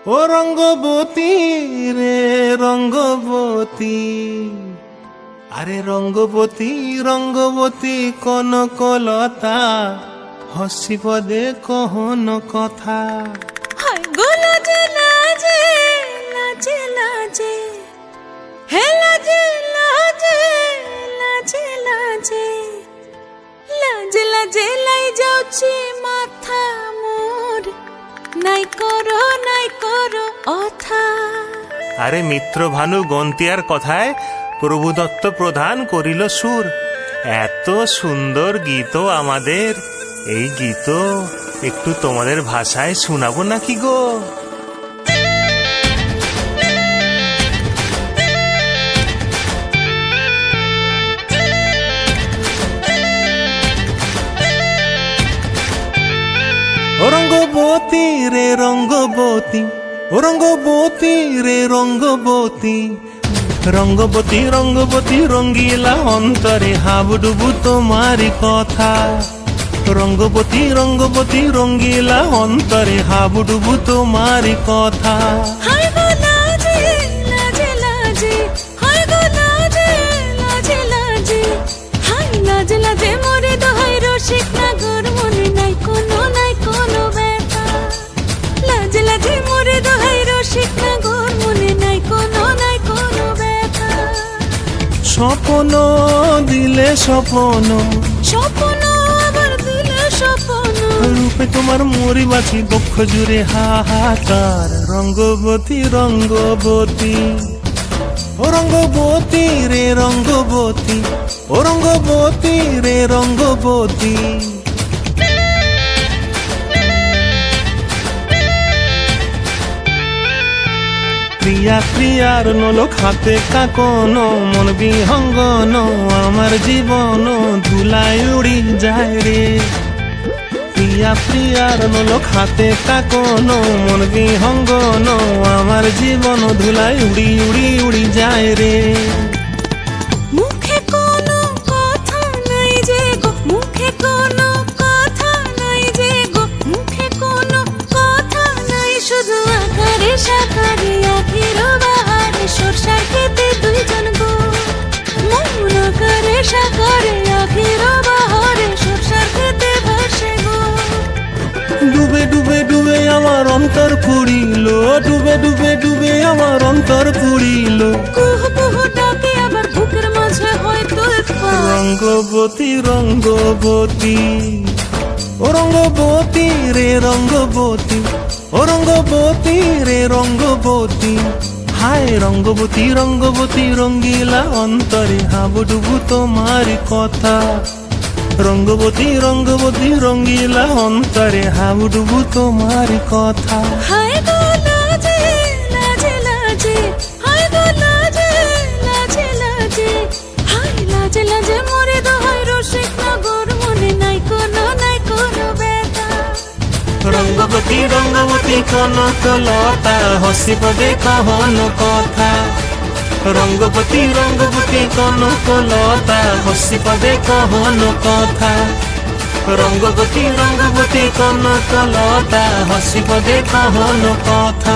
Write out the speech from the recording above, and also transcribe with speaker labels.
Speaker 1: ও রঙ্গবতী রে রঙ্গবতী, আরে রঙ্গবতী রঙ্গবতী কনকলতা, হসিব দে কহন কথা।
Speaker 2: হায় গো লাজে লাজে লাজে লাজে, হে লাজে লাজে লাজে লাজে, লাজে লাজে লাই যাଉଛି মাথা মোর, নাই করো অথা।
Speaker 1: আরে মিত্র ভানু গন্তিয়ার কথায় প্রভু দত্ত প্রধান করিল সুর। এত সুন্দর গীত আমাদের, এই গীত একটু তোমাদের ভাষায় শোনাবো নাকি গো? ও রঙ্গবতী রে রঙ্গবতী, ও রঙ্গবতী রে রঙ্গবতী, রঙ্গবতী রঙ্গবতী রঙ্গিলা অন্তরে হাবুডুবু তোমারি কথা। রঙ্গবতী রঙ্গবতী রঙ্গিলা অন্তরে হাবুডুবু তোমারি কথা।
Speaker 2: হায় গো লাজে লাজে লাজে, হায় গো লাজে লাজে লাজে, হায় লাজে লাজে মোরে দোহাই রসিক নাগর, মনে নাই কোনো ব্যথা। লাজে লাজে মোরে দোহাই রসিক নাগর, মনে নাই কোনো ব্যথা।
Speaker 1: স্বপ্ন দিলে স্বপ্ন,
Speaker 2: স্বপ্ন আবার দিলে স্বপ্ন,
Speaker 1: রূপে তোমার মরি বাছি বক্ষ জুড়ে হাহাকার। রঙ্গবতী রঙ্গবতী, ও রঙ্গবতী রে রঙ্গবতী, ও রঙ্গবতী রে রঙ্গবতী। প্রিয়া প্রিয়ার নলো খাতে কাকন, মন বিহঙ্গন আমার জীবন ধুলায় উড়ি যায় রে। প্রিয়া প্রিয়ার নলো খাতে কাকন, মন বিহঙ্গন আমার জীবন ধুলায় উড়ি উড়ি উড়ি যায় রে।
Speaker 2: মুখে কোনো কথা নাই যে গো, মুখে কোনো কথা নাই যে গো, মুখে কোনো কথা নাই, শুধু আকারে সাকারে আখির বাহারে সরষার খেতে দুইজন গো। মন আকারে সাকারে আখির বাহারে সরষার খেতে ভাসে গো।
Speaker 1: ডুবে ডুবে ডুবে আমার অন্তর পুড়িল, ডুবে ডুবে ডুবে আমার অন্তর পুড়িল।
Speaker 2: কুহু কুহু ডাকে আবার বুকের মাঝে হয়তো উৎপাত।
Speaker 1: রঙ্গবতী রঙ্গবতী, ও রঙ্গবতী রে রঙ্গবতী, ও রঙ্গবতী রে রঙ্গবতী। হায় রঙ্গবতী রঙ্গবতী রঙ্গিলা অন্তরে হাবুডুবু তোমারি কথা। রঙ্গবতী রঙ্গবতী রঙ্গিলা অন্তরে হাবুডুবু তোমারি কথা।
Speaker 2: হায় গো লাজে লাজে লাজে, হায় গো লাজে লাজে লাজে, হায় লাজে লাজে মোরে দোহাই রসিক নগর, মনে নাই কোনো ব্যথা।
Speaker 1: রঙ্গবতী রঙ্গবতী কনকলতা, হসিব দে কহন কথা। রঙ্গবতী রঙ্গবতী কনকলতা, হসিব দে কহন কথা। রঙ্গবতী রঙ্গবতী কনকলতা, হসিব দে কহন কথা।